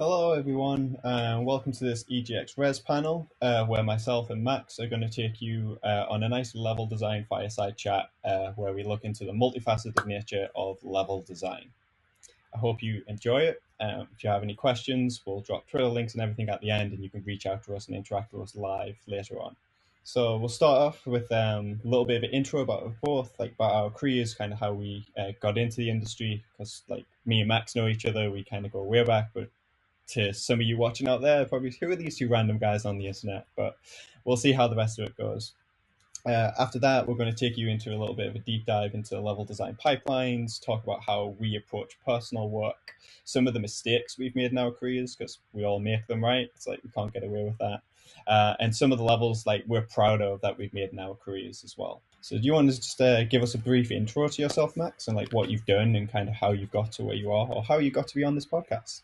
Hello, everyone, and welcome to this EGX Rezzed panel, where myself and Max are going to take you on a nice level design fireside chat, where we look into the multifaceted nature of level design. I hope you enjoy it. If you have any questions, we'll drop Twitter links and everything at the end, and you can reach out to us and interact with us live later on. So we'll start off with a little bit of an intro about us both, like about our careers, kind of how we got into the industry, because like me and Max know each other, we kind of go way back, but to some of you watching out there, probably who are these two random guys on the internet, but we'll see how the rest of it goes. After that, we're going to take you into a little bit of a deep dive into level design pipelines, talk about how we approach personal work, some of the mistakes we've made in our careers, because we all make them, right? It's like we can't get away with that. And some of the levels like we're proud of that we've made in our careers as well. So do you want to just give us a brief intro to yourself, Max, and like what you've done and kind of how you've got to where you are, or how you got to be on this podcast?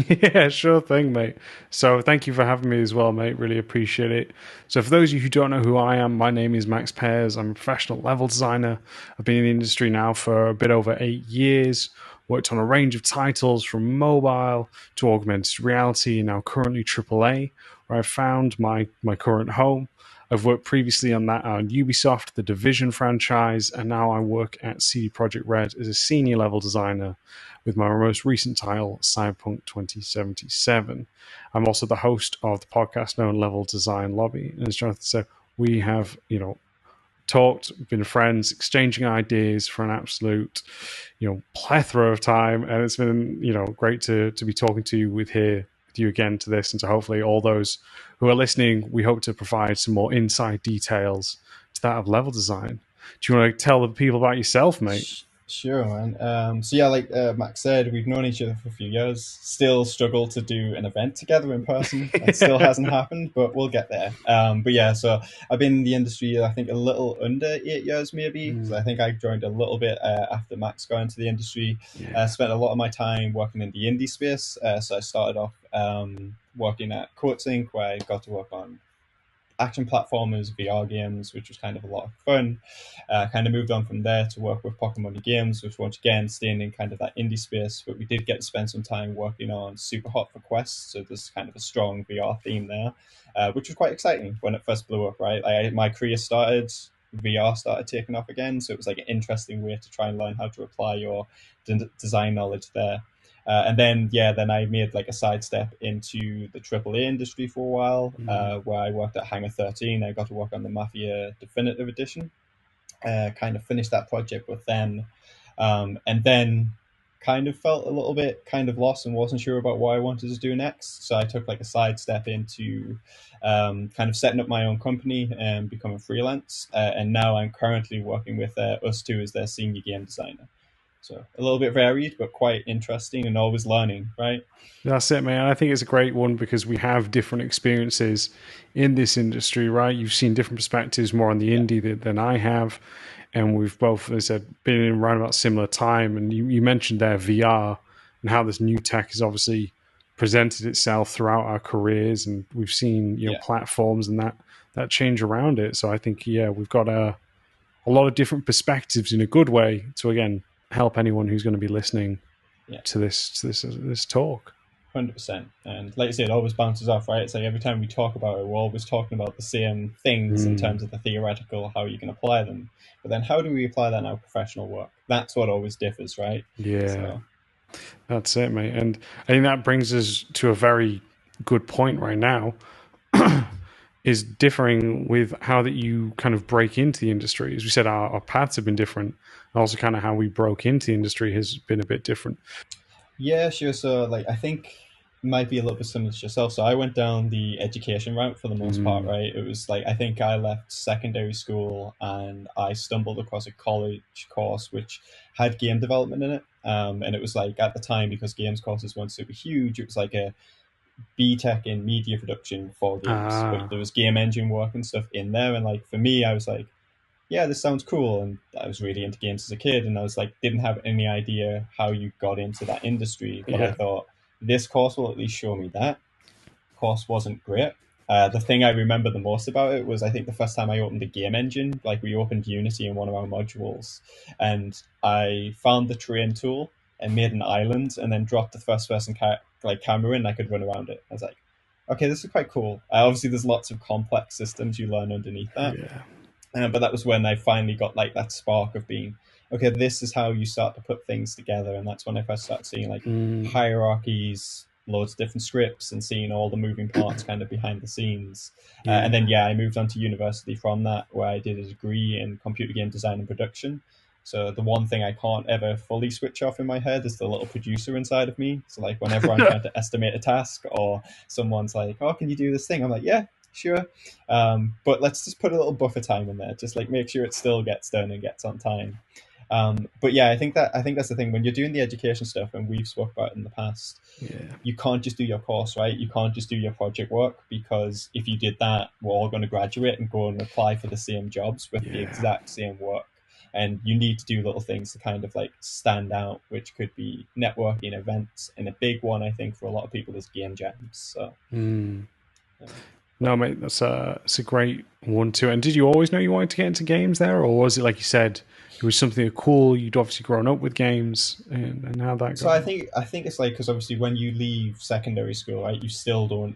Yeah, sure thing, mate. So thank you for having me as well, mate. Really appreciate it. So for those of you who don't know who I am, my name is Max Pears. I'm a professional level designer. I've been in the industry now for a bit over 8 years. Worked on a range of titles from mobile to augmented reality and now currently AAA, where I've found my current home. I've worked previously on that on Ubisoft, the Division franchise, and now I work at CD Projekt Red as a senior level designer with my most recent title, Cyberpunk 2077. I'm also the host of the podcast known Level Design Lobby. And as Jonathan said, we have, talked, been friends, exchanging ideas for an absolute, plethora of time. And it's been, great to be talking to you with you again to this, and to hopefully all those who are listening, we hope to provide some more inside details to that of level design. Do you want to tell the people about yourself, mate? Sure, man. So yeah, like Max said, we've known each other for a few years. Still struggle to do an event together in person. That still hasn't happened, but we'll get there. But yeah, so I've been in the industry, I think, a little under 8 years, maybe. Because I think I joined a little bit after Max got into the industry. Yeah. Spent a lot of my time working in the indie space. So I started off working at Coatsink, where I got to work on action platformers, VR games, which was kind of a lot of fun. Kind of moved on from there to work with Pocket Money Games, which once again staying in kind of that indie space, but we did get to spend some time working on Super Hot for Quest, so there's kind of a strong VR theme there, which was quite exciting when it first blew up, right? My career started, VR started taking off again, so it was like an interesting way to try and learn how to apply your design knowledge there. Then I made like a sidestep into the AAA industry for a while, where I worked at Hangar 13. I got to work on the Mafia Definitive Edition. Kind of finished that project with them, and then kind of felt a little bit kind of lost and wasn't sure about what I wanted to do next. So I took like a sidestep into kind of setting up my own company and becoming freelance. And now I'm currently working with Us2 as their senior game designer. So a little bit varied, but quite interesting and always learning, right? That's it, man. I think it's a great one because we have different experiences in this industry, right? You've seen different perspectives more on the indie than I have. And we've both, as I said, been in around about similar time. And you mentioned there VR and how this new tech has obviously presented itself throughout our careers. And we've seen, platforms and that change around it. So I think, we've got a lot of different perspectives in a good way to, again, help anyone who's going to be listening to this talk. 100%. And like I said, it always bounces off, right? It's like every time we talk about it, we're always talking about the same things in terms of the theoretical, how you can apply them. But then how do we apply that in our professional work? That's what always differs, right? Yeah. That's it, mate. And I think that brings us to a very good point right now, is differing with how that you kind of break into the industry. As we said, our paths have been different. Also kind of how we broke into the industry has been a bit different. Yeah, sure. So like I think it might be a little bit similar to yourself. So I went down the education route for the most part, right? It was like I think I left secondary school and I stumbled across a college course which had game development in it. And it was like at the time, because games courses weren't super huge, it was like a B-Tech in media production for games. But there was game engine work and stuff in there. And like for me, I was like, yeah, this sounds cool. And I was really into games as a kid, and I was like, didn't have any idea how you got into that industry. But I thought this course will at least show me that. Course wasn't great. The thing I remember the most about it was I think the first time I opened a game engine, like we opened Unity in one of our modules, and I found the terrain tool and made an island and then dropped the first person like camera in, I could run around it. I was like, okay, this is quite cool. Obviously, there's lots of complex systems you learn underneath that, Yeah. but that was when I finally got like that spark of being, okay, this is how you start to put things together. And that's when I first started seeing like Mm. hierarchies, loads of different scripts, and seeing all the moving parts kind of behind the scenes. And then, Yeah. yeah, I moved on to university from that, where I did a degree in computer game design and production. So the one thing I can't ever fully switch off in my head is the little producer inside of me. So like whenever I'm trying to estimate a task, or someone's like, "Oh, can you do this thing?" I'm like, "Yeah, sure." But let's just put a little buffer time in there, just like make sure it still gets done and gets on time. But yeah, I think that's the thing when you're doing the education stuff, and we've spoke about it in the past. Yeah. You can't just do your course, right? You can't just do your project work, because if you did that, we're all going to graduate and go and apply for the same jobs with the Yeah. exact same work. And you need to do little things to kind of like stand out, which could be networking events, and a big one I think for a lot of people is game jams. So Mm. yeah. No, mate, that's a great one too. And did you always know you wanted to get into games there, or was it like you said, it was something cool? You'd obviously grown up with games, and how that So go? I think it's like, because obviously when you leave secondary school, right, you still don't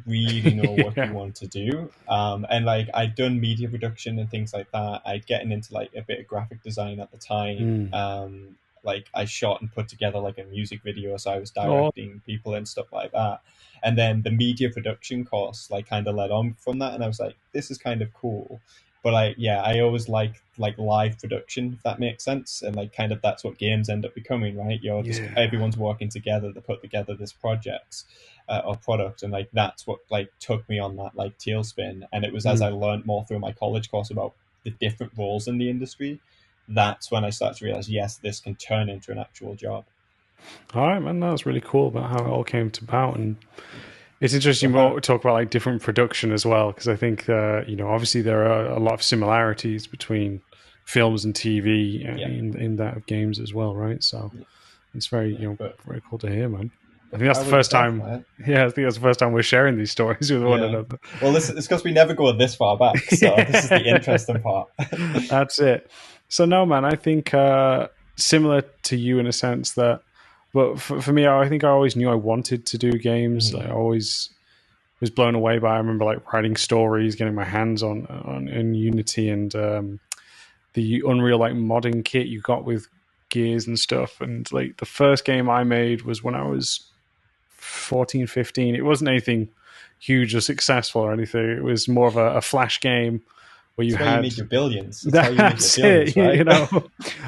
really know what you Yeah. want to do. And like I'd done media production and things like that. I'd getting into like a bit of graphic design at the time. Mm. Like I shot and put together like a music video, so I was Oh, directing people and stuff like that. And then the media production course like kind of led on from that, and I was like, this is kind of cool. But I always like live production, if that makes sense. And like kind of that's what games end up becoming, right? You're just yeah. everyone's working together to put together this project or product, and like that's what like took me on that like tailspin. And it was as I Mm. learned more through my college course about the different roles in the industry, that's when I started to realize, yes, this can turn into an actual job. All right, man. That was really cool about how it all came to about, and it's So interesting how to talk about like different production as well, because I think obviously there are a lot of similarities between films and TV yeah, in that of games as well, right? So yeah, it's very yeah, but very cool to hear, man. I think that's how the about first yourself, time. man? Yeah, I think that's the first time we're sharing these stories with one Yeah, another. well, this it's because we never go this far back, so this is the interesting part. That's it. So no, man, I think similar to you in a sense that, but for me, I think I always knew I wanted to do games. I Mhm. always was blown away by. I remember like writing stories, getting my hands on in Unity, and the Unreal like modding kit you got with gears and stuff. And like the first game I made was when I was 14, 15. It wasn't anything huge or successful or anything. It was more of a flash game where you That's why you had made your billions. That's how you made your that's it. billions, right?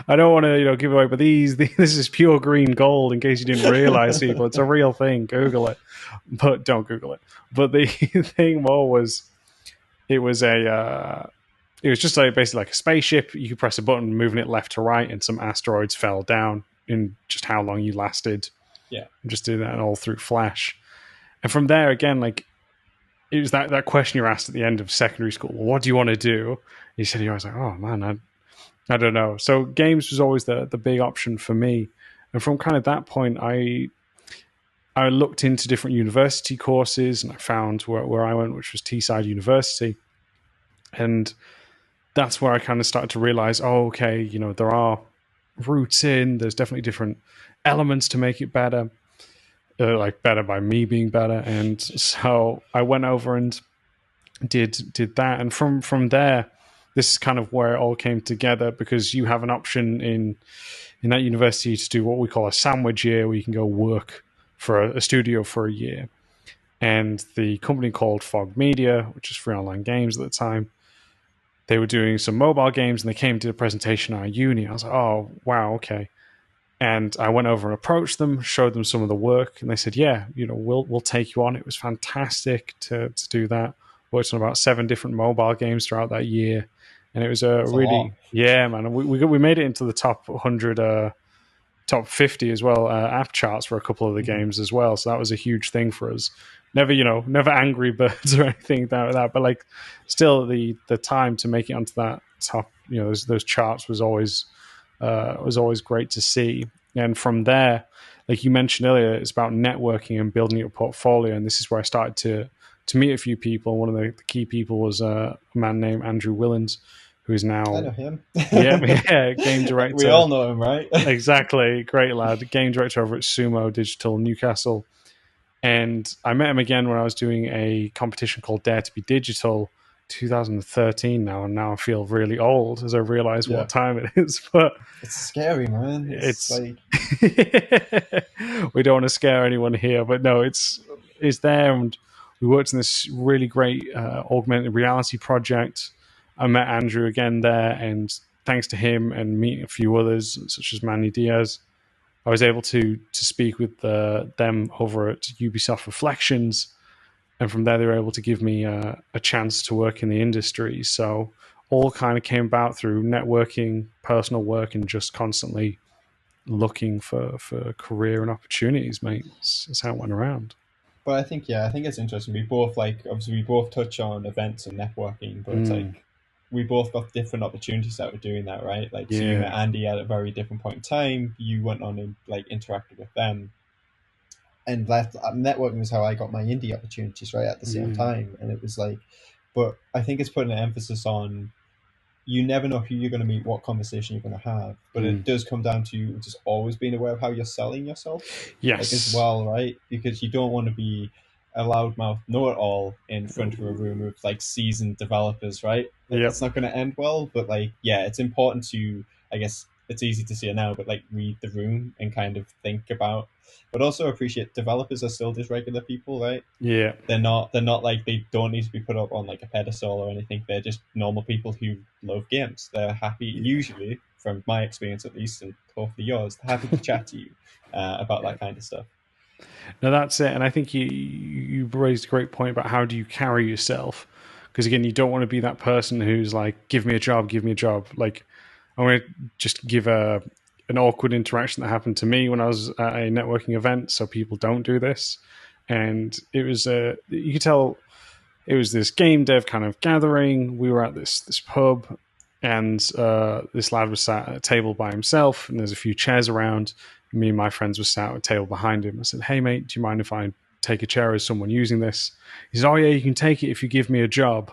I don't want to, give away, but this is pure green gold. In case you didn't realize, people, it's a real thing. Google it, but don't Google it. But the thing more was, it was it was just like basically like a spaceship. You could press a button, moving it left to right, and some asteroids fell down in just how long you lasted. Yeah. And just do that all through Flash. And from there, again, like it was that question you were asked at the end of secondary school. Well, what do you want to do? You said, I was like, oh man, I don't know. So games was always the big option for me. And from kind of that point, I looked into different university courses, and I found where I went, which was Teesside University. And that's where I kind of started to realize, oh, okay, there are routes in, there's definitely different elements to make it better, like better by me being better. And so I went over and did that. And from there, this is kind of where it all came together, because you have an option in that university to do what we call a sandwich year, where you can go work for a studio for a year. And the company called Fog Media, which is free online games at the time, they were doing some mobile games, and they came to the presentation at our uni. I was like, oh, wow, okay. And I went over and approached them, showed them some of the work, and they said, yeah, we'll take you on. It was fantastic to do that. Worked on about 7 different mobile games throughout that year. And it was a That's a lot. really, yeah, man. We made it into the top 100, top 50 as well, app charts for a couple of the Mhm. games as well. So that was a huge thing for us. Never, never Angry Birds or anything like that, but like still the time to make it onto that top, those charts was always great to see. And from there, like you mentioned earlier, it's about networking and building your portfolio. And this is where I started to meet a few people. One of the key people was a man named Andrew Willens, who is I now, know him. yeah, game We director. all know him, right? Exactly, great lad. Game director over at Sumo Digital Newcastle. And I met him again when I was doing a competition called Dare to Be Digital, 2013 now, and now I feel really old as I realize Yeah. what time it is. But It's scary, man. It's it's like, we don't want to scare anyone here, but no, it's there, and we worked in this really great augmented reality project. I met Andrew again there, and thanks to him and meeting a few others such as Manny Diaz, I was able to speak with them over at Ubisoft Reflections, and from there they were able to give me a chance to work in the industry. So all kind of came about through networking, personal work, and just constantly looking for career and opportunities, mate. That's how it went around. but I think, yeah, I think it's interesting. We both like, obviously, we both touch on events and networking, but it's Mm, like we both got different opportunities that were doing that, right? Like, so you met yeah. Andy at a very different point in time. You went on and like interacted with them, and that networking is how I got my indie opportunities, right, at the same Mm, time. And it was like, but I think it's putting an emphasis on you never know who you're going to meet, what conversation you're going to have. But it mm. does come down to just always being aware of how you're selling yourself, like as Yes. well, right? Because you don't want to be a loudmouth know-it-all in front of a room of like seasoned developers, right? Like Yep. it's not going to end well. But like, yeah, it's important to, I guess it's easy to see it now, but like read the room and kind of think about, but also appreciate developers are still just regular people, right? Yeah. They're not like they don't need to be put up on like a pedestal or anything. They're just normal people who love games. They're happy, usually, from my experience at least, and hopefully yours, they're happy to chat to you about Yeah. that kind of stuff. No, that's it. And I think you raised a great point about how do you carry yourself, because again, you don't want to be that person who's like, give me a job, give me a job. Like, I want to just give a an awkward interaction that happened to me when I was at a networking event, so people don't do this. And it was you could tell it was this game dev kind of gathering. We were at this pub, and this lad was sat at a table by himself, and there's a few chairs around. Me and my friends were sat at a table behind him. I said, "Hey, mate, do you mind if I take a chair as someone using this?" He said, "Oh yeah, you can take it if you give me a job."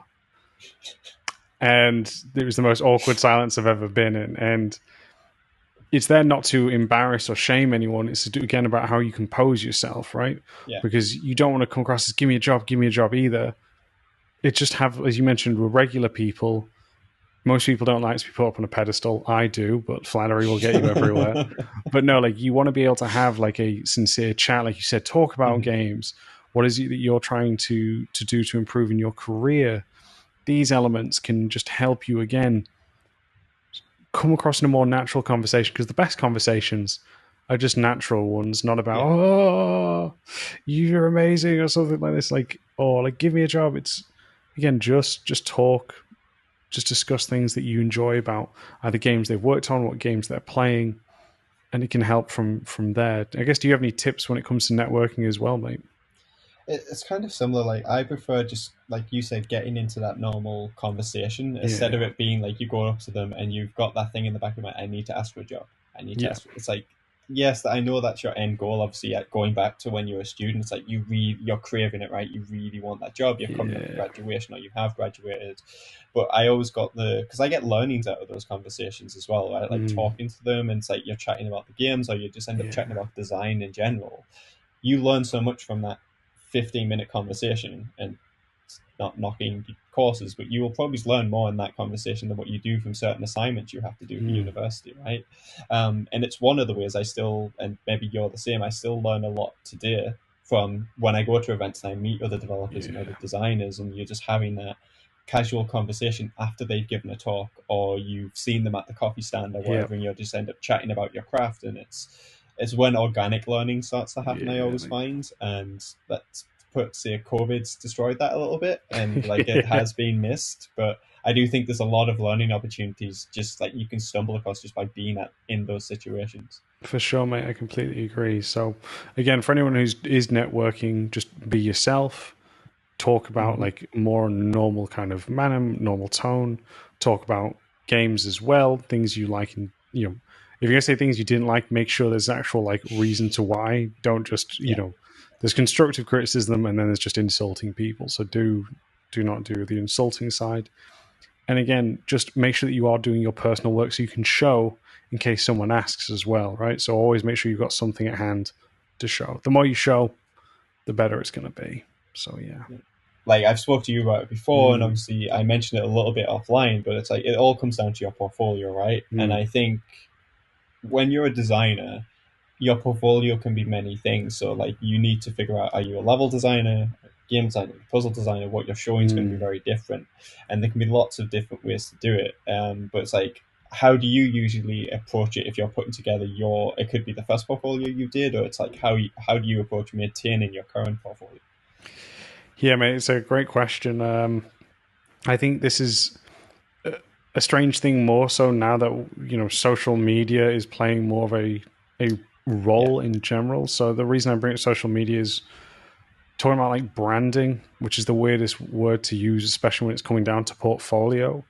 And it was the most awkward silence I've ever been in. And it's there not to embarrass or shame anyone. It's to do again about how you compose yourself, right? Yeah. Because you don't want to come across as give me a job either. It just have, as you mentioned, with regular people. Most people don't like to be put up on a pedestal. I do, but flattery will get you everywhere. But no, like you want to be able to have like a sincere chat, like you said, talk about Mhm. games. What is it that you're trying to do to improve in your career? These elements can just help you again come across in a more natural conversation, because the best conversations are just natural ones, not about Yeah. oh you're amazing or something like this, like or like give me a job. It's again just talk, just discuss things that you enjoy about either games they've worked on, what games they're playing, and it can help from there. I guess, do you have any tips when it comes to networking as well, mate? It's kind of similar. Like I prefer just like you said, getting into that normal conversation instead of Yeah. it being like you go up to them and you've got that thing in the back of your mind. I need to ask for a job. I need to Yeah. ask. It's like yes, I know that's your end goal. Obviously, going back to when you're a student, it's like you're craving it, right? You really want that job. You're coming up to Yeah. graduation or you have graduated. But I always got because I get learnings out of those conversations as well. Right? Like Mm, talking to them and it's like you're chatting about the games or you just end up chatting yeah. about design in general. You learn so much from that 15-minute conversation, and not knocking courses, but you will probably learn more in that conversation than what you do from certain assignments you have to do for Mm, university, right? And it's one of the ways I still, and maybe you're the same, I still learn a lot today from when I go to events and I meet other developers and other yeah. designers, and you're just having that casual conversation after they've given a talk or you've seen them at the coffee stand or Yeah. whatever, and you just end up chatting about your craft, and it's when organic learning starts to happen, I Yeah, always find. And that's put, say, COVID's destroyed that a little bit and like it mate. has been missed. But I do think there's a lot of learning opportunities just like you can stumble across just by being in those situations. For sure, mate. I completely agree. So, again, for anyone who's is networking, just be yourself. Talk about Hmm. like more normal kind of manner, normal tone. Talk about games as well, things you like, and if you're gonna say things you didn't like, make sure there's actual like reason to why. Don't just Yeah. there's constructive criticism, and then there's just insulting people. So do not do the insulting side. And again, just make sure that you are doing your personal work so you can show in case someone asks as well, right? So always make sure you've got something at hand to show. The more you show, the better it's going to be. So yeah. Like I've spoke to you about it before, and obviously I mentioned it a little bit offline, but it's like it all comes down to your portfolio, right? And I think when you're a designer, your portfolio can be many things. So like you need to figure out, are you a level designer, game designer, puzzle designer? What you're showing is going to be very different, and there can be lots of different ways to do it. But it's like, how do you usually approach it if you're putting together your? It could be the first portfolio you did, or it's like how do you approach maintaining your current portfolio? Yeah, mate, it's a great question. I think this is a strange thing more so now that social media is playing more of a Yeah. role in general. So the reason I bring up social media is talking about like branding, which is the weirdest word to use, especially when it's coming down to portfolio.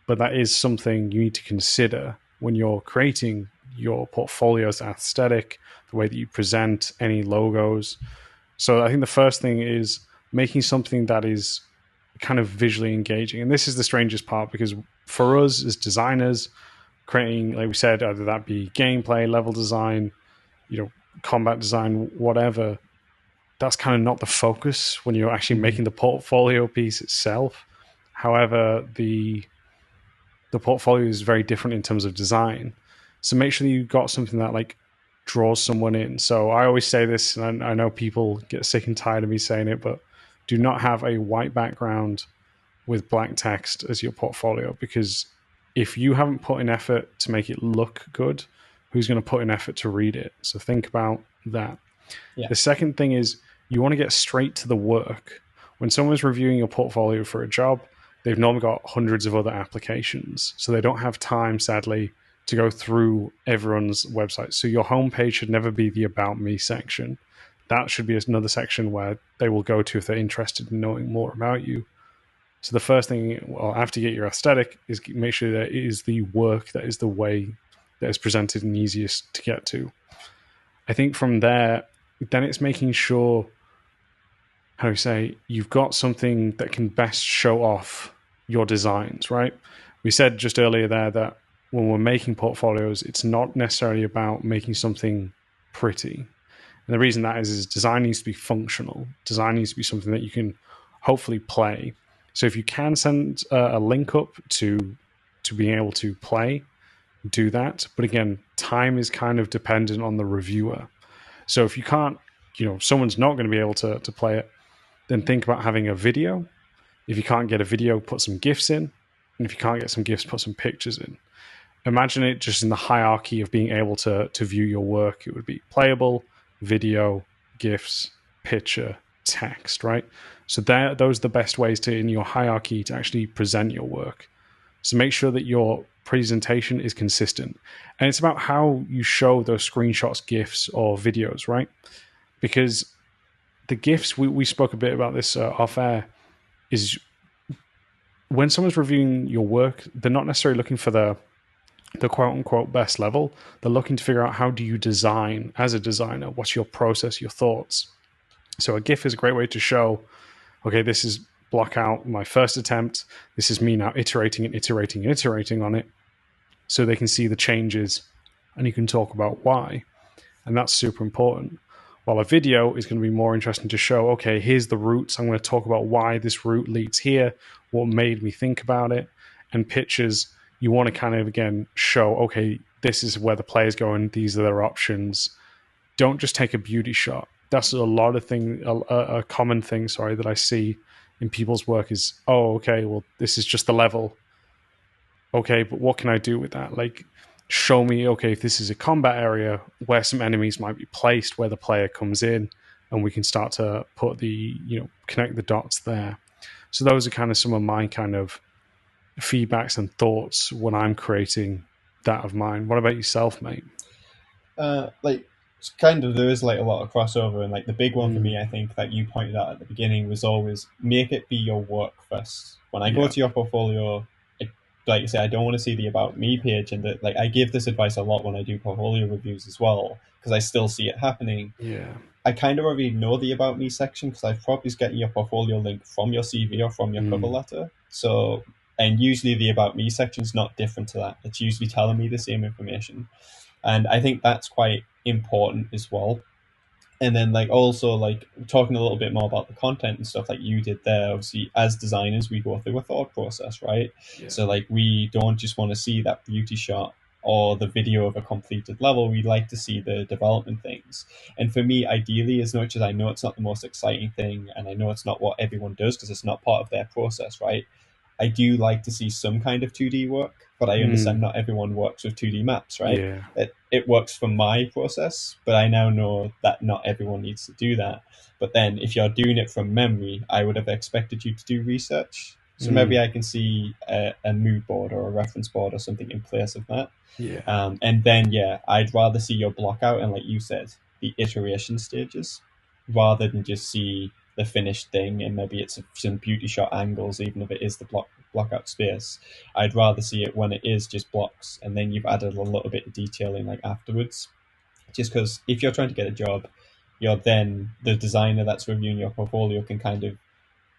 But that is something you need to consider when you're creating your portfolio's aesthetic, the way that you present any logos. So I think the first thing is making something that is kind of visually engaging. And this is the strangest part because for us as designers, creating, like we said, either that be gameplay, level design, combat design, whatever, that's kind of not the focus when you're actually making the portfolio piece itself. However, the portfolio is very different in terms of design. So make sure you've got something that like draws someone in. So I always say this, and I know people get sick and tired of me saying it, but do not have a white background with black text as your portfolio, because if you haven't put in effort to make it look good, who's going to put in effort to read it? So think about that. Yeah. The second thing is you want to get straight to the work. When someone's reviewing your portfolio for a job, they've normally got hundreds of other applications. So they don't have time, sadly, to go through everyone's website. So your homepage should never be the About Me section. That should be another section where they will go to if they're interested in knowing more about you. So the first thing, well, after you get your aesthetic, is make sure that it is the work that is the way that is presented and easiest to get to. I think from there, then it's making sure, how do you say, you've got something that can best show off your designs, right? We said just earlier there that when we're making portfolios, it's not necessarily about making something pretty. And the reason that is design needs to be functional. Design needs to be something that you can hopefully play. So if you can send a link up to being able to play, do that. But again, time is kind of dependent on the reviewer. So if you can't, someone's not going to be able to play it, then think about having a video. If you can't get a video, put some GIFs in. And if you can't get some GIFs, put some pictures in. Imagine it just in the hierarchy of being able to view your work. It would be playable, video, GIFs, picture, text, right? So those are the best ways to, in your hierarchy, to actually present your work. So make sure that your presentation is consistent. And it's about how you show those screenshots, GIFs, or videos, right? Because the GIFs, we spoke a bit about this off air, is when someone's reviewing your work, they're not necessarily looking for the quote unquote best level. They're looking to figure out, how do you design as a designer? What's your process, your thoughts? So a GIF is a great way to show, okay, this is block out my first attempt. This is me now iterating and iterating and iterating on it, so they can see the changes and you can talk about why. And that's super important. While a video is going to be more interesting to show, okay, here's the roots. I'm going to talk about why this route leads here, what made me think about it. And pictures, you want to kind of, again, show, okay, this is where the player's going. These are their options. Don't just take a beauty shot. That's a lot of thing, a common thing, that I see in people's work is, oh, okay, well, this is just the level. Okay, but what can I do with that? Like, show me, okay, if this is a combat area, where some enemies might be placed, where the player comes in, and we can start to put connect the dots there. So those are kind of some of my kind of feedbacks and thoughts when I'm creating that of mine. What about yourself, mate? Like it's kind of, there is like a lot of crossover, and like the big one for me, I think, that you pointed out at the beginning was always make it be your work first. When I go to your portfolio, like you say, I don't want to see the about me page, and that, like, I give this advice a lot when I do portfolio reviews as well, because I still see it happening. Yeah. I kind of already know the about me section because I've probably getting your portfolio link from your CV or from your cover letter. So, and usually the about me section is not different to that. It's usually telling me the same information. And I think that's quite important as well. And then like also like talking a little bit more about the content and stuff like you did there. Obviously as designers we go through a thought process, right? Yeah. So like we don't just want to see that beauty shot or the video of a completed level. We like to see the development things. And for me, ideally, as much as I know it's not the most exciting thing and I know it's not what everyone does because it's not part of their process, right, I do like to see some kind of 2D work, but I understand Mm. not everyone works with 2D maps, right? Yeah. It works for my process, but I now know that not everyone needs to do that. But then if you're doing it from memory, I would have expected you to do research. So maybe Mm. I can see a mood board or a reference board or something in place of that. Yeah. And then, yeah, I'd rather see your block out and, like you said, the iteration stages rather than just see the finished thing and maybe it's some beauty shot angles, even if it is the block out space. I'd rather see it when it is just blocks and then you've added a little bit of detailing like afterwards. Just because if you're trying to get a job, you're then the designer that's reviewing your portfolio can kind of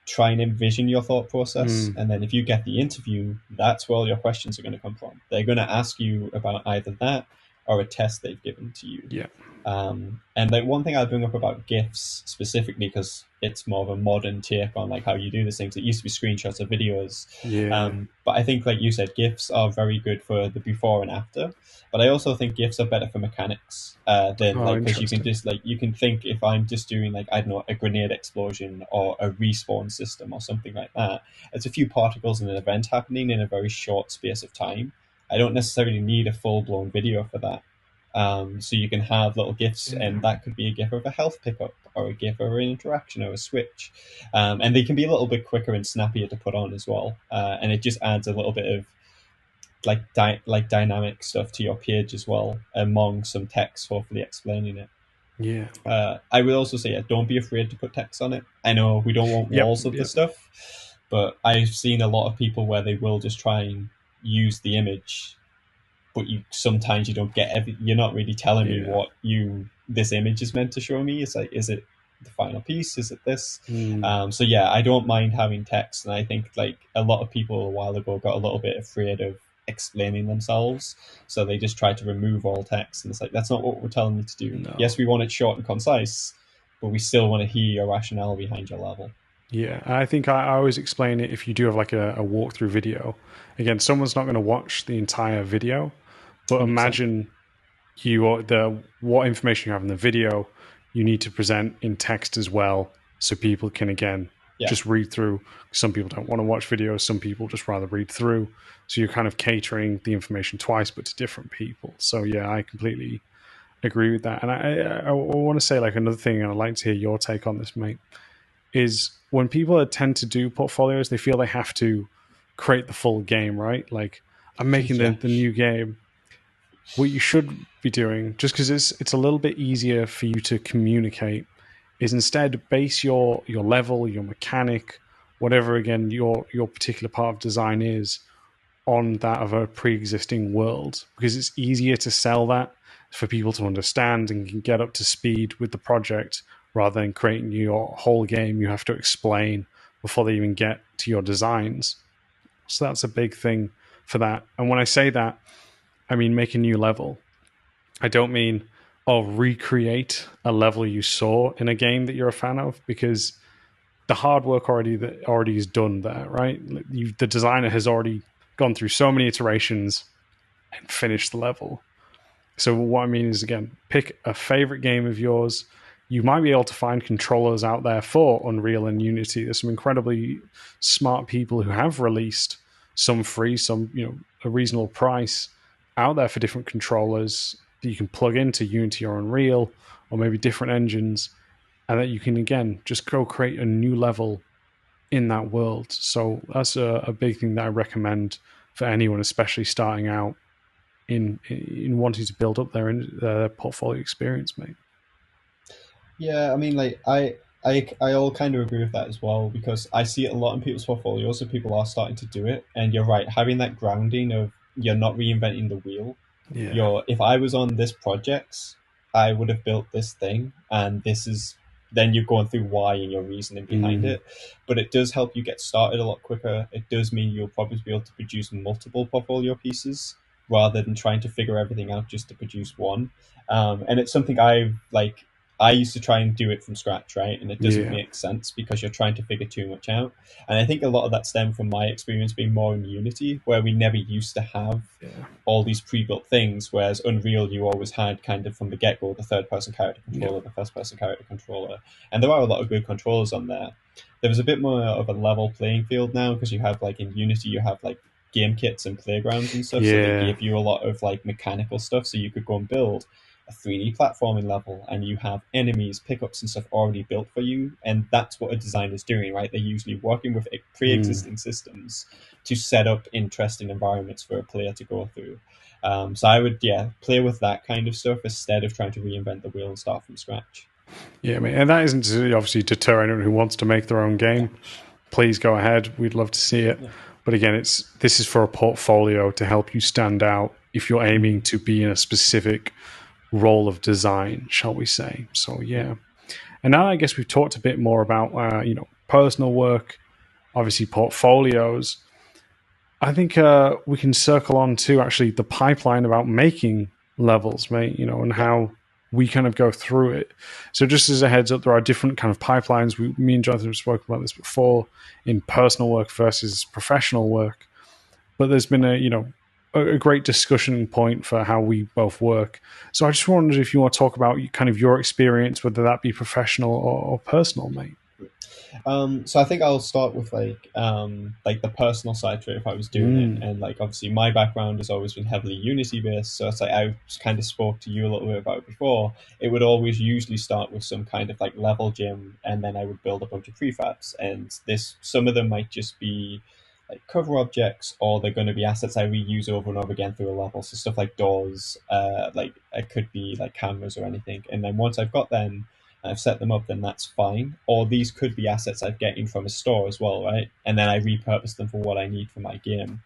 try and envision your thought process. Mm. And then if you get the interview, that's where all your questions are going to come from. They're going to ask you about either that or a test they've given to you. Yeah. And like one thing I'll bring up about GIFs specifically, because it's more of a modern take on like how you do these things. It used to be screenshots of videos, Yeah. but I think like you said, GIFs are very good for the before and after. But I also think GIFs are better for mechanics than Oh, like because you can interesting. just like you can think if I'm just doing like I don't know a grenade explosion or a respawn system or something like that. It's a few particles in an event happening in a very short space of time. I don't necessarily need a full blown video for that. So you can have little gifs, Yeah. and that could be a gif of a health pickup, or a gif of an interaction, or a switch, and they can be a little bit quicker and snappier to put on as well. And it just adds a little bit of like dynamic stuff to your page as well, among some text, hopefully explaining it. Yeah. I would also say, yeah, don't be afraid to put text on it. I know we don't want Yep. walls of the Yep. stuff, but I've seen a lot of people where they will just try and use the image but you sometimes you don't get you're not really telling me Yeah. what you this image is meant to show me. It's like, is it the final piece, is it this? Mm. So yeah, I don't mind having text, and I think like a lot of people a while ago got a little bit afraid of explaining themselves, so they just tried to remove all text, and it's like that's not what we're telling you to do. No. Yes, we want it short and concise, but we still want to hear your rationale behind your level. Yeah, I think I always explain it if you do have like a walkthrough video. Again, someone's not going to watch the entire video, but 100%. imagine the what information you have in the video, you need to present in text as well, so people can again Yeah. just read through. Some people don't want to watch videos; some people just rather read through. So you're kind of catering the information twice, but to different people. So yeah, I completely agree with that. And I want to say like another thing, and I'd like to hear your take on this, mate, is when people tend to do portfolios, they feel they have to create the full game, right? Like, I'm making Yeah. the new game. What you should be doing, just because it's a little bit easier for you to communicate, is instead base your level, your mechanic, whatever again your particular part of design is, on that of a pre-existing world, because it's easier to sell that for people to understand and can get up to speed with the project, rather than creating your whole game you have to explain before they even get to your designs. So that's a big thing for that. And when I say that, I mean make a new level. I don't mean recreate a level you saw in a game that you're a fan of, because the hard work already is done there, right? The designer has already gone through so many iterations and finished the level. So what I mean is, again, pick a favorite game of yours. You might be able to find controllers out there for Unreal and Unity. There's some incredibly smart people who have released some free, some a reasonable price out there for different controllers that you can plug into Unity or Unreal, or maybe different engines, and that you can again just go create a new level in that world. So that's a big thing that I recommend for anyone, especially starting out in wanting to build up their portfolio experience, mate. Yeah, I mean, like I all kind of agree with that as well because I see it a lot in people's portfolios, so people are starting to do it. And you're right, having that grounding of you're not reinventing the wheel. Yeah. If I was on this project, I would have built this thing, and this is then you're going through why and your reasoning behind Mm. it. But it does help you get started a lot quicker. It does mean you'll probably be able to produce multiple portfolio pieces rather than trying to figure everything out just to produce one. And it's something I've like. I used to try and do it from scratch, right? And it doesn't Yeah. make sense because you're trying to figure too much out. And I think a lot of that stemmed from my experience being more in Unity, where we never used to have Yeah. all these pre-built things, whereas Unreal, you always had kind of from the get-go the third-person character Yeah. controller, the first-person character controller, and there are a lot of good controllers on there. There was a bit more of a level playing field now because you have like in Unity, you have like game kits and playgrounds and stuff, so they Yeah. give you a lot of like mechanical stuff, so you could go and build a 3D platforming level and you have enemies, pickups, and stuff already built for you. And that's what a designer's doing, right? They're usually working with pre existing systems to set up interesting environments for a player to go through. So I would, yeah, play with that kind of stuff instead of trying to reinvent the wheel and start from scratch. Yeah, mate. And that isn't to obviously deter anyone who wants to make their own Yeah. game. Please go ahead. We'd love to see it. Yeah. But again, this is for a portfolio to help you stand out if you're aiming to be in a specific role of design, shall we say. So yeah. And now I guess we've talked a bit more about personal work, obviously portfolios. I think we can circle on to actually the pipeline about making levels, mate, and Yeah. how we kind of go through it. So just as a heads up, there are different kind of pipelines. Me and Jonathan have spoken about this before in personal work versus professional work. But there's been a great discussion point for how we both work. So I just wondered if you want to talk about kind of your experience, whether that be professional or personal, mate. So I think I'll start with like the personal side to it if I was doing it, and like obviously my background has always been heavily Unity based, so it's like I kind of spoke to you a little bit about it before. It would always usually start with some kind of like level gym, and then I would build a bunch of prefabs, and some of them might just be like cover objects, or they're going to be assets I reuse over and over again through a level. So stuff like doors, like it could be like cameras or anything, and then once I've got them I've set them up, then that's fine. Or these could be assets I'm getting from a store as well, right? And then I repurpose them for what I need for my game.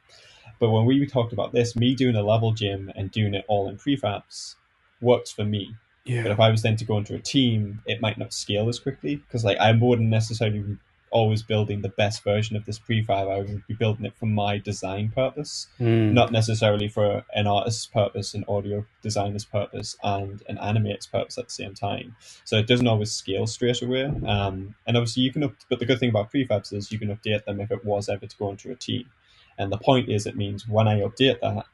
But when we talked about this, me doing a level gym and doing it all in prefabs works for me. But Yeah. if I was then to go into a team, it might not scale as quickly because like I wouldn't necessarily be always building the best version of this prefab. I would be building it for my design purpose, not necessarily for an artist's purpose, an audio designer's purpose, and an animator's purpose at the same time. So it doesn't always scale straight away. And obviously you can, but the good thing about prefabs is you can update them if it was ever to go into a team. And the point is, it means when I update that,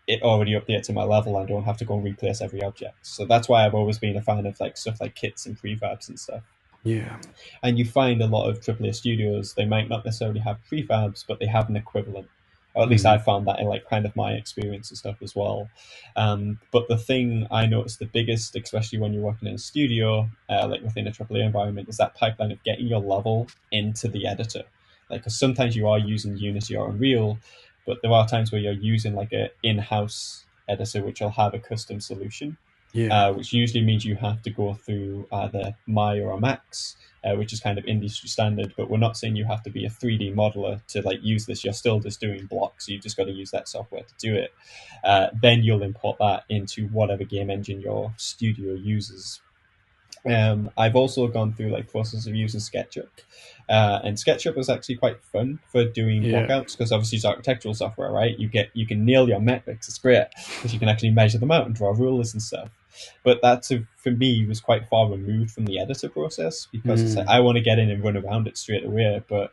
it already updates in my level. I don't have to go and replace every object. So that's why I've always been a fan of like stuff like kits and prefabs and stuff. Yeah. And you find a lot of AAA studios, they might not necessarily have prefabs, but they have an equivalent. Or at least I found that in like kind of my experience and stuff as well. But the thing I noticed the biggest, especially when you're working in a studio, like within a AAA environment, is that pipeline of getting your level into the editor. Like, because sometimes you are using Unity or Unreal, but there are times where you're using like a in-house editor, which will have a custom solution. Yeah. Which usually means you have to go through either Maya or Max, which is kind of industry standard. But we're not saying you have to be a 3D modeler to like use this. You're still just doing blocks. You've just got to use that software to do it. Then you'll import that into whatever game engine your studio uses. I've also gone through like process of using SketchUp, and SketchUp was actually quite fun for doing Yeah. blockouts because obviously it's architectural software, right? You can nail your metrics. It's great because you can actually measure them out and draw rulers and stuff. But that for me was quite far removed from the editor process because it's like I want to get in and run around it straight away, but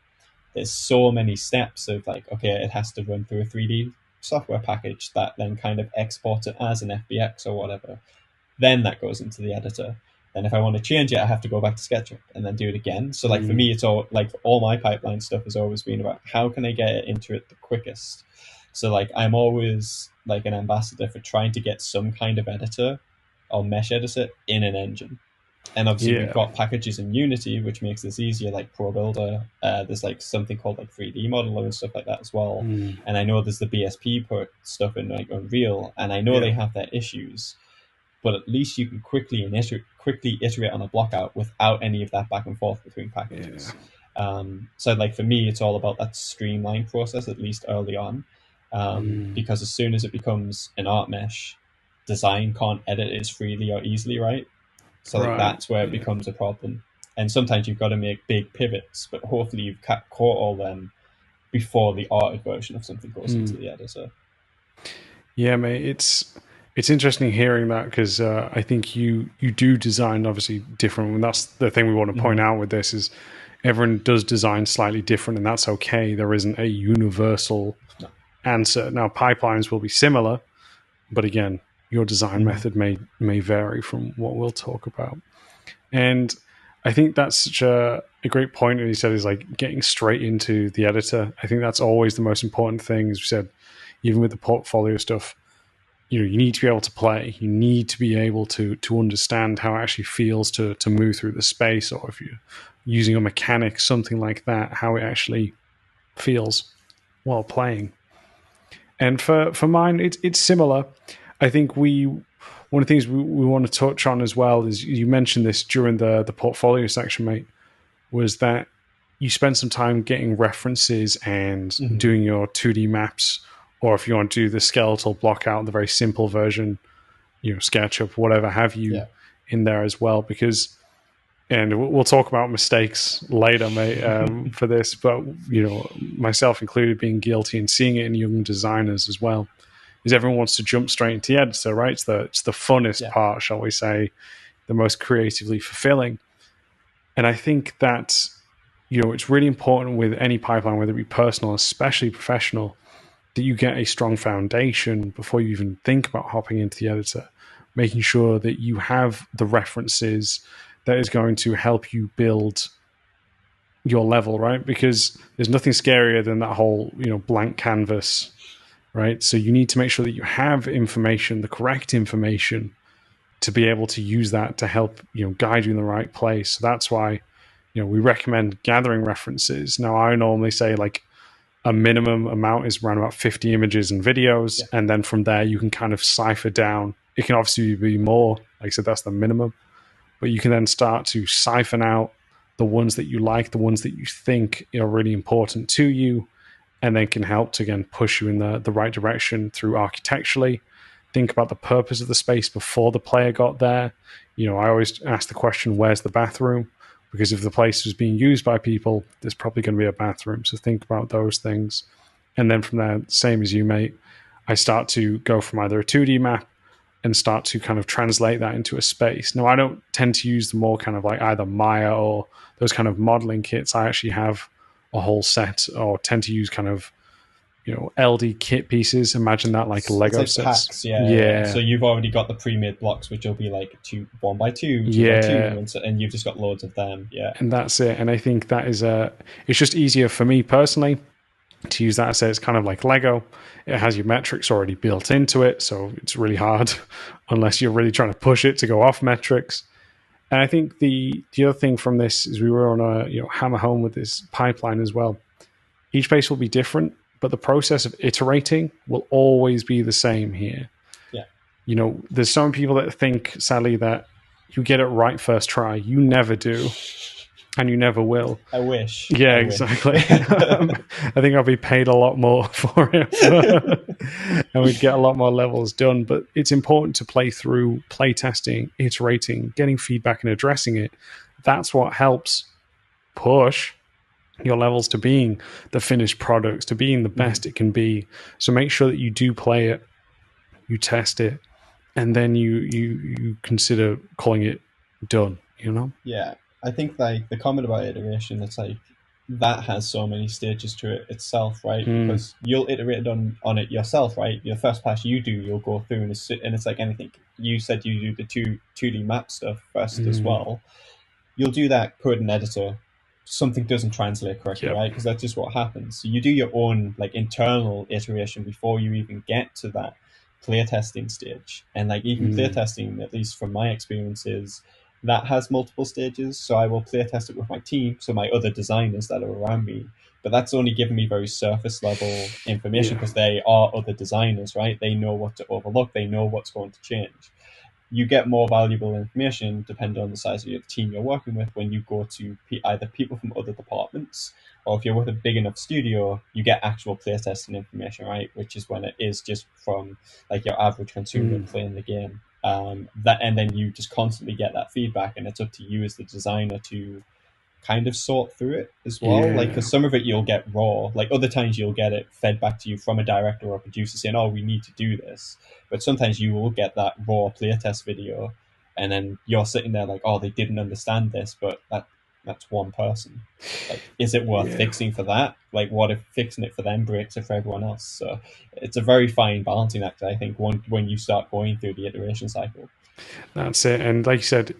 there's so many steps of like, okay, it has to run through a 3D software package that then kind of exports it as an FBX or whatever. Then that goes into the editor. Then if I want to change it, I have to go back to SketchUp and then do it again. So like for me, it's all like all my pipeline stuff has always been about how can I get it into it the quickest. So like I'm always like an ambassador for trying to get some kind of editor or mesh editor in an engine. And obviously we've got packages in Unity, which makes this easier, like Pro Builder. There's like something called like 3D Modeler and stuff like that as well. And I know there's the BSP stuff in like Unreal, and I know they have their issues, but at least you can quickly iterate on a blockout without any of that back and forth between packages. So like for me, it's all about that streamlined process, at least early on, because as soon as it becomes an art mesh, design can't edit it as freely or easily, right? So like that's where it becomes a problem. And sometimes you've got to make big pivots, but hopefully you've caught all them before the arted version of something goes into the editor. Yeah, mate. it's interesting hearing that because I think you do design obviously different, and that's the thing we want to point out with this is everyone does design slightly different, and that's okay. There isn't a universal answer. Now pipelines will be similar, but again, your design method may vary from what we'll talk about. And I think that's such a great point. And he said is like getting straight into the editor. I think that's always the most important thing. As we said, even with the portfolio stuff, you need to be able to play. You need to be able to understand how it actually feels to move through the space, or if you're using a mechanic, something like that, how it actually feels while playing. And for mine, it's similar. I think one of the things we want to touch on as well is you mentioned this during the portfolio section, mate, was that you spend some time getting references and doing your 2D maps, or if you want to do the skeletal block out, the very simple version, SketchUp, whatever have you, in there as well. Because, and we'll talk about mistakes later, mate, for this, but myself included, being guilty and seeing it in young designers as well, is everyone wants to jump straight into the editor, right? It's the funnest part, shall we say, the most creatively fulfilling. And I think that it's really important with any pipeline, whether it be personal, especially professional, that you get a strong foundation before you even think about hopping into the editor, making sure that you have the references that is going to help you build your level, right? Because there's nothing scarier than that whole, blank canvas, right? So you need to make sure that you have information, the correct information, to be able to use that to help, guide you in the right place. So that's why, we recommend gathering references. Now, I normally say like a minimum amount is around about 50 images and videos. And then from there, you can kind of cipher down. It can obviously be more. Like I said, that's the minimum. But you can then start to siphon out the ones that you like, the ones that you think are really important to you, and then can help to, again, push you in the right direction through architecturally. Think about the purpose of the space before the player got there. I always ask the question, where's the bathroom? Because if the place was being used by people, there's probably going to be a bathroom. So think about those things. And then from there, same as you, mate, I start to go from either a 2D map and start to kind of translate that into a space. Now, I don't tend to use the more kind of like either Maya or those kind of modeling kits. I actually have a whole set, or tend to use kind of, LD kit pieces. Imagine that like Lego like sets. packs, yeah. So you've already got the pre-made blocks, which will be like 1 by 2, 2 by 2, and you've just got loads of them. Yeah, and that's it. And I think that is it's just easier for me personally to use that. I say it's kind of like Lego. It has your metrics already built into it, so it's really hard unless you're really trying to push it to go off metrics. And I think the other thing from this is we were on a hammer home with this pipeline as well. Each base will be different, but the process of iterating will always be the same here. Yeah. There's some people that think, sadly, that you get it right first try. You never do, and you never will. I wish. Yeah, exactly. I think I'll be paid a lot more for it, and we'd get a lot more levels done. But it's important to play through, play testing, iterating, getting feedback and addressing it. That's what helps push your levels to being the finished products, to being the best it can be. So make sure that you do play it, you test it, and then you consider calling it done, Yeah. I think like the comment about iteration, it's like that has so many stages to it itself, right? Because you'll iterate on it yourself, right? Your first pass you do, you'll go through and it's like anything. You said you do the 2D map stuff first as well. You'll do that code and editor. Something doesn't translate correctly, right? Because that's just what happens. So you do your own like internal iteration before you even get to that playtesting stage. And like even playtesting, at least from my experiences, that has multiple stages. So I will playtest it with my team, so my other designers that are around me. But that's only giving me very surface level information because they are other designers, right? They know what to overlook. They know what's going to change. You get more valuable information depending on the size of your team you're working with when you go to either people from other departments, or if you're with a big enough studio, you get actual playtesting information, right? Which is when it is just from like your average consumer playing the game. And then you just constantly get that feedback, and it's up to you as the designer to kind of sort through it as well. Like, Yeah. because some of it you'll get raw. Like other times you'll get it fed back to you from a director or a producer saying, "Oh, we need to do this." But sometimes you will get that raw playtest video, and then you're sitting there like, "Oh, they didn't understand this," but that's one person. Like, is it worth Yeah. fixing for that? Like, what if fixing it for them breaks it for everyone else? So it's a very fine balancing act, I think, when you start going through the iteration cycle. That's it. And like you said,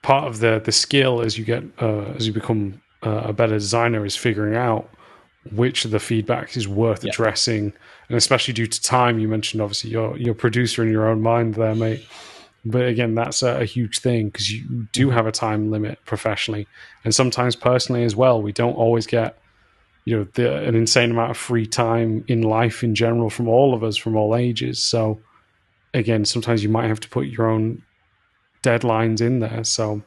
part of the skill as you get as you become a better designer is figuring out which of the feedback is worth Yeah. addressing, and especially due to time. You mentioned obviously your producer in your own mind there, mate. But again, that's a huge thing because you do Mm-hmm. have a time limit professionally, and sometimes personally as well. We don't always get an insane amount of free time in life in general from all of us from all ages. So again, sometimes you might have to put your own deadlines in there. So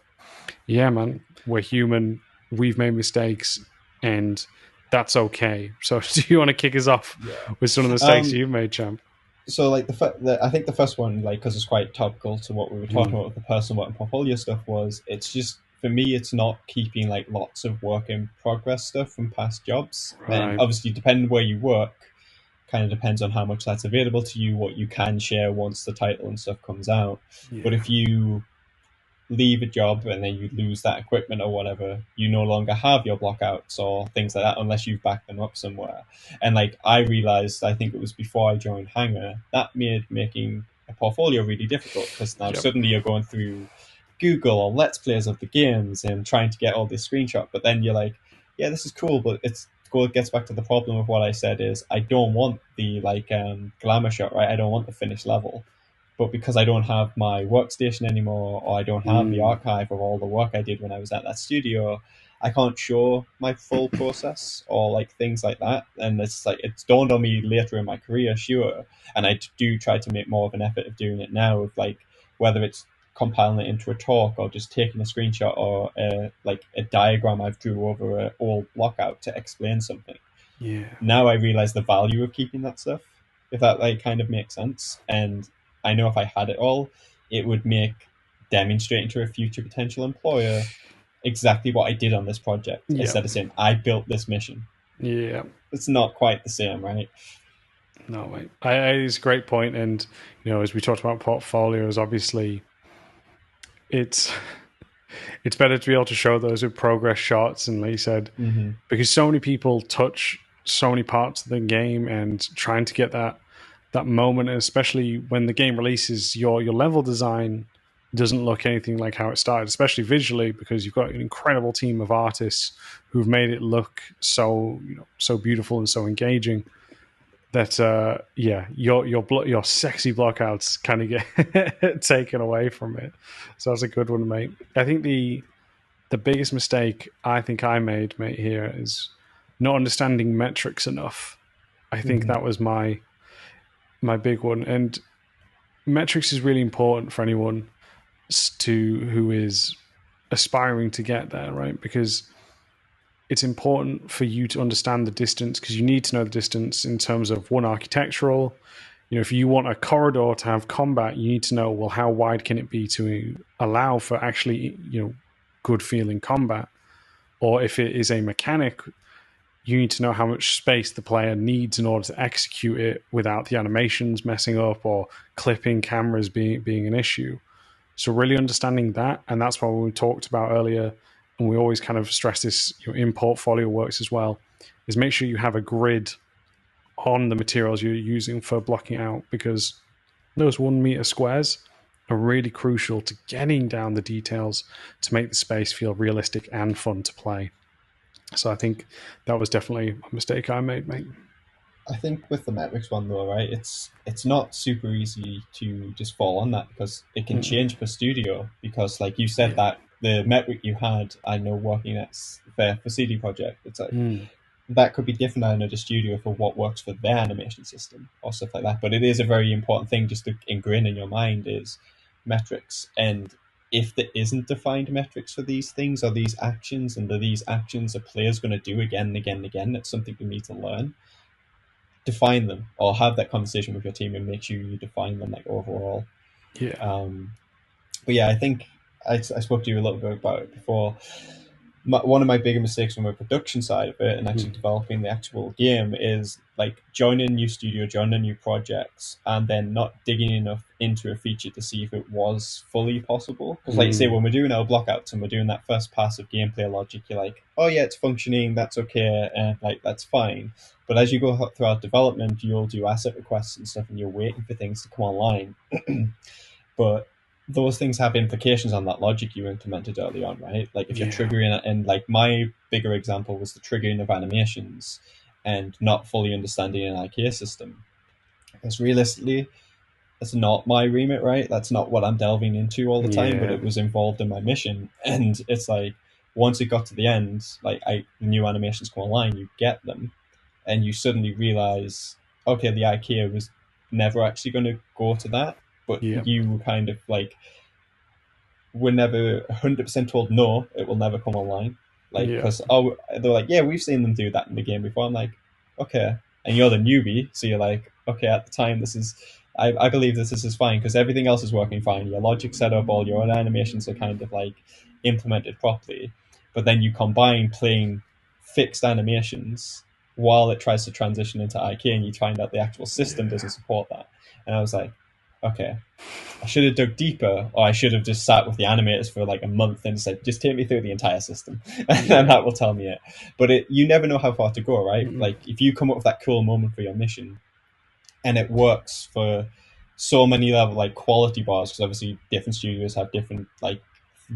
yeah, man, we're human. We've made mistakes, and that's okay. So do you want to kick us off Yeah. with some of the mistakes Um, you've made, champ? so like I think the first one, like, because it's quite topical to what we were talking Mm, about with the personal work and portfolio stuff, was it's just for me it's not keeping like lots of work in progress stuff from past jobs. And right. obviously depending where you work kind of depends on how much that's available to you, what you can share once the title and stuff comes out. But Yeah. if you leave a job and then you lose that equipment or whatever, you no longer have your blockouts or things like that unless you've backed them up somewhere. And like I realized, I think it was before I joined Hanger, that made making a portfolio really difficult because now Yep. suddenly you're going through Google or Let's Plays of the games and trying to get all this screenshot. But then you're like, yeah, this is cool, but it gets back to the problem of what I said is I don't want the like glamour shot, right? I don't want the finished level. But because I don't have my workstation anymore, or I don't have the Mm, archive of all the work I did when I was at that studio, I can't show my full process or like things like that. And it's like it's dawned on me later in my career, sure. And I do try to make more of an effort of doing it now, of like whether it's compiling it into a talk or just taking a screenshot or like a diagram I've drew over an old blockout to explain something. yeah. Now I realize the value of keeping that stuff, if that like kind of makes sense. And I know if I had it all, it would make demonstrating to a future potential employer exactly what I did on this project Yep. instead of saying I built this mission. Yeah. It's not quite the same, right? No, mate. It's a great point, and as we talked about portfolios, obviously, it's it's better to be able to show those with progress shots, and like you said, Mm-hmm. because so many people touch so many parts of the game, and trying to get that moment, especially when the game releases, your level design doesn't look anything like how it started, especially visually, because you've got an incredible team of artists who've made it look so beautiful and so engaging that yeah, your sexy blockouts kind of get taken away from it. So that's a good one, mate. I think the biggest mistake I think I made, mate, here is not understanding metrics enough. I think Mm-hmm. that was my big one. And metrics is really important for anyone who is aspiring to get there, right? Because it's important for you to understand the distance, because you need to know the distance in terms of one, architectural. If you want a corridor to have combat, you need to know, well, how wide can it be to allow for actually good feeling combat. Or if it is a mechanic, you need to know how much space the player needs in order to execute it without the animations messing up or clipping cameras being an issue. So really understanding that, and that's what we talked about earlier, and we always kind of stress this in portfolio works as well, is make sure you have a grid on the materials you're using for blocking out, because those 1 meter squares are really crucial to getting down the details to make the space feel realistic and fun to play. So I think that was definitely a mistake I made, mate. I think with the metrics one though, right, it's not super easy to just fall on that because it can Mm-mm. change per studio. Because like you said Yeah. that the metric you had, I know working at for CD Project, it's like Mm. that could be different at another studio for what works for their animation system or stuff like that. But it is a very important thing just to ingrain in your mind is metrics. And if there isn't defined metrics for these things or these actions, and that these actions a player's going to do again and again and again, that's something you need to learn. Define them or have that conversation with your team and make sure you define them like overall. Yeah. But yeah, I think I spoke to you a little bit about it before. one of my bigger mistakes from a production side of it and actually developing the actual game is like joining a new studio, joining new projects, and then not digging enough into a feature to see if it was fully possible. Because, like you say, when we're doing our blockouts and we're doing that first pass of gameplay logic, you're like, oh yeah, it's functioning, that's okay, and like that's fine. But as you go throughout development, you'll do asset requests and stuff, and you're waiting for things to come online. But those things have implications on that logic you implemented early on, right? Like if you're triggering it, and like my bigger example was the triggering of animations and not fully understanding an IK system. Because realistically, that's not my remit, right? That's not what I'm delving into all the time, but it was involved in my mission. And it's like, once it got to the end, like the new animations come online, you get them, and you suddenly realize, okay, the IKEA was never actually going to go to that, but you kind of like were never 100% told no, it will never come online. Like, because they're like, yeah, we've seen them do that in the game before. I'm like, okay, and you're the newbie, so you're like, okay, at the time this is, I believe this is fine because everything else is working fine. Your logic set up, all your animations are kind of like implemented properly, but then you combine playing fixed animations while it tries to transition into IK, and you find out the actual system doesn't support that. And I was like, okay, I should have dug deeper, or I should have just sat with the animators for like a month and said, just take me through the entire system, and that will tell me it. But you never know how far to go, right? Like if you come up with that cool moment for your mission, and it works for so many level like quality bars, because obviously different studios have different like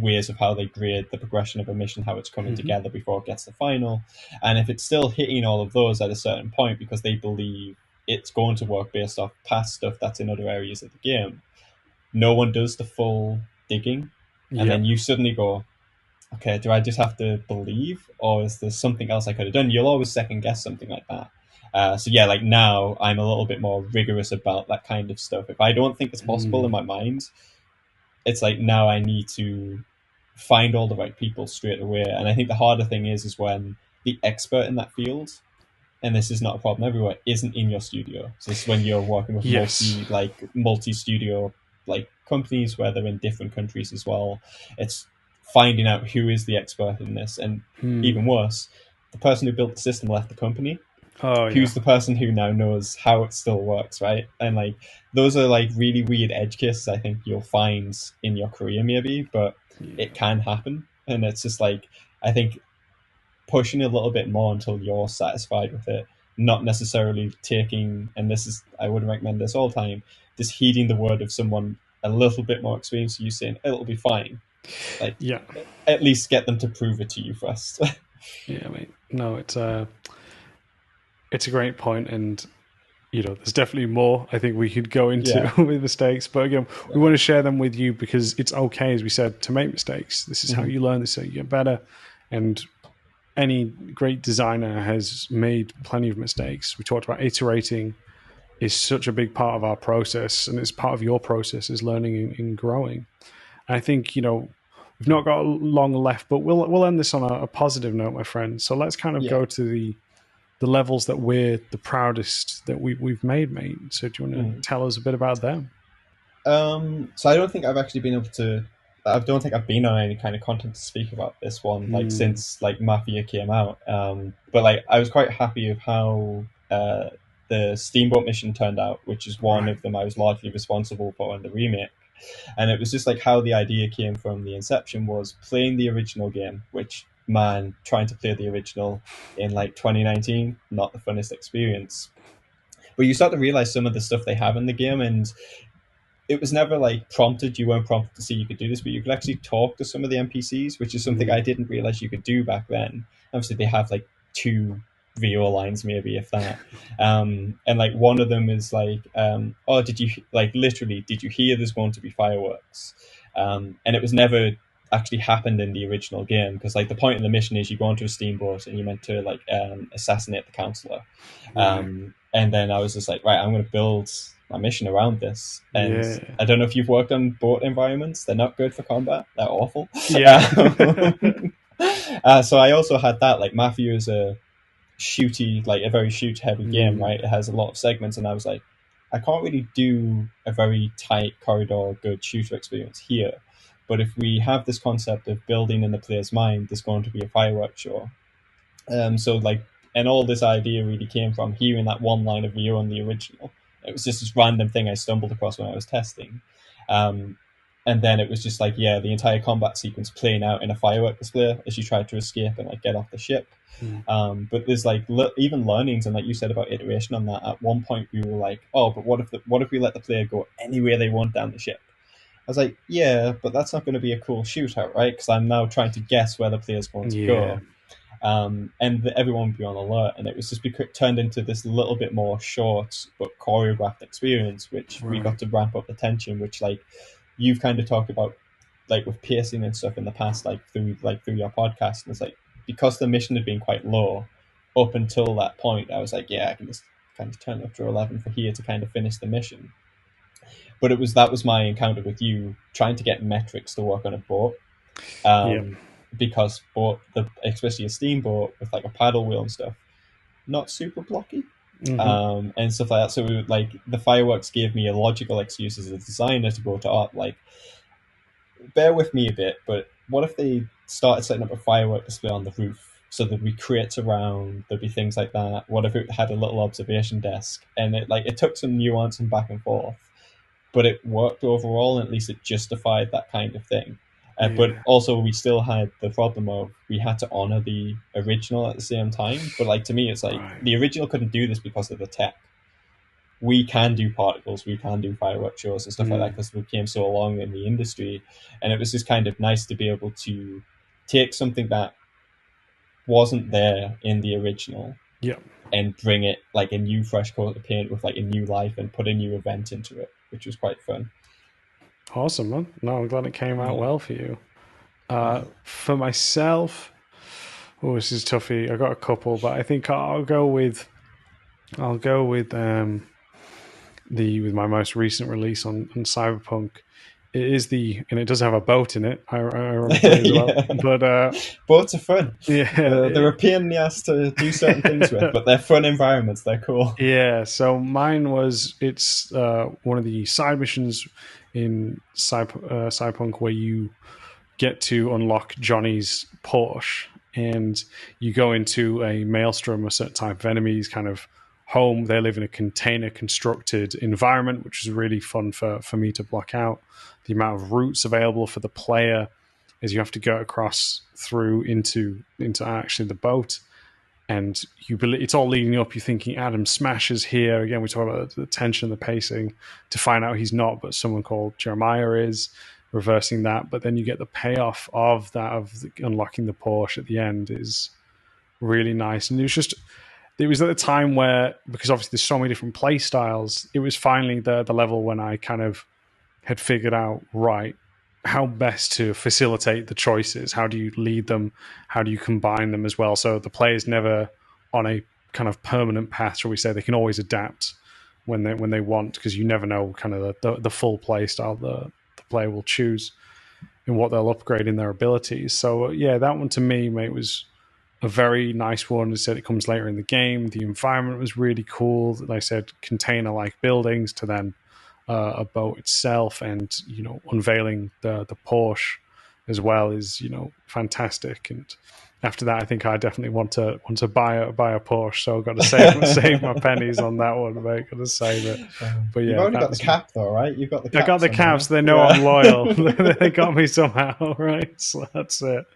ways of how they grade the progression of a mission, how it's coming together before it gets to final. And if it's still hitting all of those at a certain point because they believe it's going to work based off past stuff that's in other areas of the game, no one does the full digging, and then you suddenly go, okay, do I just have to believe, or is there something else I could have done? You'll always second guess something like that. So yeah, like now I'm a little bit more rigorous about that kind of stuff. If I don't think it's possible in my mind, it's like now I need to find all the right people straight away. And I think the harder thing is when the expert in that field, and this is not a problem everywhere, isn't in your studio. So this is when you're working with multi studio like companies where they're in different countries as well. It's finding out who is the expert in this, and even worse, the person who built the system left the company. Who's the person who now knows how it still works, right? And like those are like really weird edge cases I think you'll find in your career maybe, but it can happen. And it's just like, I think pushing a little bit more until you're satisfied with it, not necessarily taking, and this is, I wouldn't recommend this all the time, just heeding the word of someone a little bit more experienced, you saying it'll be fine. Like, at least get them to prove it to you first. Yeah, mate. No, it's a great point, and there's definitely more I think we could go into with mistakes, but again, we want to share them with you because it's okay, as we said, to make mistakes. This is how you learn, this is how you get better, and any great designer has made plenty of mistakes. We talked about iterating is such a big part of our process, and it's part of your process is learning and growing. And I think we've not got long left, but we'll end this on a positive note, my friend. So let's kind of go to the levels that we're the proudest that we've made, mate. So do you want to tell us a bit about them? So I don't think I've actually been able to. I don't think I've been on any kind of content to speak about this one, like since like Mafia came out. But like I was quite happy with how the Steamboat mission turned out, which is one of them I was largely responsible for in the remake. And it was just like how the idea came from the inception was playing the original game, which, man, trying to play the original in like 2019, not the funnest experience. But you start to realize some of the stuff they have in the game, and it was never like prompted. You weren't prompted to see you could do this, but you could actually talk to some of the NPCs, which is something I didn't realize you could do back then. Obviously, they have like 2 VO lines, maybe if that. And like one of them is like, "Oh, did you like literally? Did you hear there's going to be fireworks?" And it was never actually happened in the original game, because like the point of the mission is you go onto a steamboat and you're meant to like assassinate the counselor. And then I was just like, right, I'm going to build my mission around this. And I don't know if you've worked on boat environments. They're not good for combat. They're awful. So I also had that, like Mafia is a shooty, like a very shoot heavy game, right? It has a lot of segments, and I was like, I can't really do a very tight corridor good shooter experience here. But if we have this concept of building in the player's mind, there's going to be a fireworks show. So like, and all this idea really came from hearing that one line of VO on the original. It was just this random thing I stumbled across when I was testing. And then it was just like, yeah, the entire combat sequence playing out in a firework display as you try to escape and like get off the ship. But there's like even learnings, and like you said about iteration on that. At one point, we were like, oh, but what if we let the player go anywhere they want down the ship? I was like, yeah, but that's not going to be a cool shootout, right? Because I'm now trying to guess where the player's going to go. And everyone would be on alert, and it was just turned into this little bit more short but choreographed experience, which we got to ramp up the tension, which like you've kind of talked about, like with pacing and stuff in the past, like through your podcast. And it's like, because the mission had been quite low up until that point, I was like, yeah, I can just kind of turn it up to 11 for here to kind of finish the mission. But that was my encounter with you trying to get metrics to work on a boat. Because especially a steamboat with like a paddle wheel and stuff, not super blocky. And stuff like that. So the fireworks gave me a logical excuse as a designer to go to art, like, bear with me a bit, but what if they started setting up a firework display on the roof so there'd be crates around, there'd be things like that? What if it had a little observation desk? And it took some nuance and back and forth, but it worked overall, and at least it justified that kind of thing. But also we still had the problem of we had to honor the original at the same time. But like, to me, it's like the original couldn't do this because of the tech. We can do particles, we can do fireworks shows and stuff like that because we came so along in the industry. And it was just kind of nice to be able to take something that wasn't there in the original and bring it like a new fresh coat of paint with like a new life and put a new event into it, which was quite fun. Awesome, man. No, I'm glad it came out well for you. For myself, this is toughy. I got a couple, but I think I'll go with with my most recent release on Cyberpunk. And it does have a boat in it. I remember as well. But boats are fun. Yeah, they're a pain in the ass to do certain things with, but they're fun environments. They're cool. Yeah. So mine it's one of the side missions in Cyberpunk where you get to unlock Johnny's Porsche, and you go into a maelstrom, a certain type of enemies, kind of home. They live in a container constructed environment, which is really fun for me to block out. The amount of routes available for the player is you have to go across through into actually the boat, and it's all leading up. You're thinking Adam smashes here again. We talk about the tension, the pacing, to find out he's not, but someone called Jeremiah is reversing that. But then you get the payoff of unlocking the Porsche at the end is really nice, and it was at the time where, because obviously there's so many different play styles, it was finally the level when I kind of had figured out, how best to facilitate the choices. How do you lead them? How do you combine them as well? So the player's never on a kind of permanent path, shall we say. They can always adapt when they want, because you never know kind of the full play style the player will choose and what they'll upgrade in their abilities. So yeah, that one to me, mate, was a very nice one. As I said, it comes later in the game. The environment was really cool. Like I said, container-like buildings to then a boat itself, and unveiling the Porsche as well is fantastic. And after that, I think I definitely want to buy a Porsche. So I've got to save my pennies on that one, mate. Got to save it. But yeah, you've already got the cap though, right? You've got the cap. I got the cap, so they know I'm loyal. They got me somehow, right? So that's it.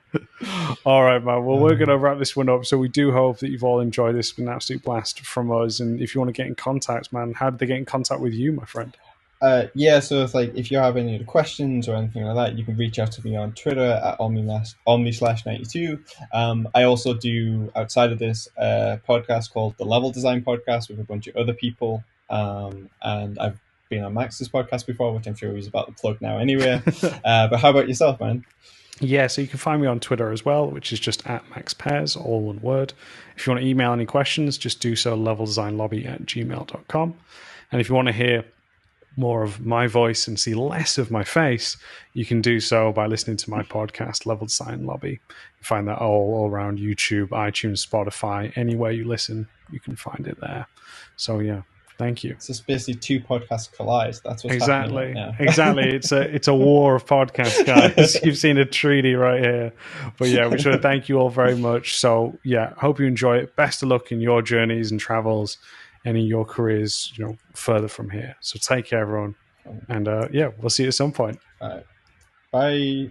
All right, man. Well, we're going to wrap this one up. So we do hope that you've all enjoyed this. It's been an absolute blast from us. And if you want to get in contact, man, how did they get in contact with you, my friend? So if you have any other questions or anything like that, you can reach out to me on Twitter at omni/92. I also do, outside of this, a podcast called the Level Design Podcast with a bunch of other people, and I've been on Max's podcast before, which I'm sure he's about to plug now anyway. But how about yourself, man? Yeah, so you can find me on Twitter as well, which is just at MaxPairs, all one word. If you want to email any questions, just do so, leveldesignlobby@gmail.com. And if you want to hear more of my voice and see less of my face, you can do so by listening to my podcast, Level Design Lobby. You find that all around YouTube, iTunes, Spotify, anywhere you listen, you can find it there. So yeah, Thank you. It's just basically two podcasts collide. That's what's happening right now. Exactly. It's a war of podcasts, guys. You've seen a treaty right here. But yeah, we should thank you all very much. So yeah, hope you enjoy it. Best of luck in your journeys and travels and in your careers, further from here. So take care, everyone. And yeah, we'll see you at some point. All right. Bye.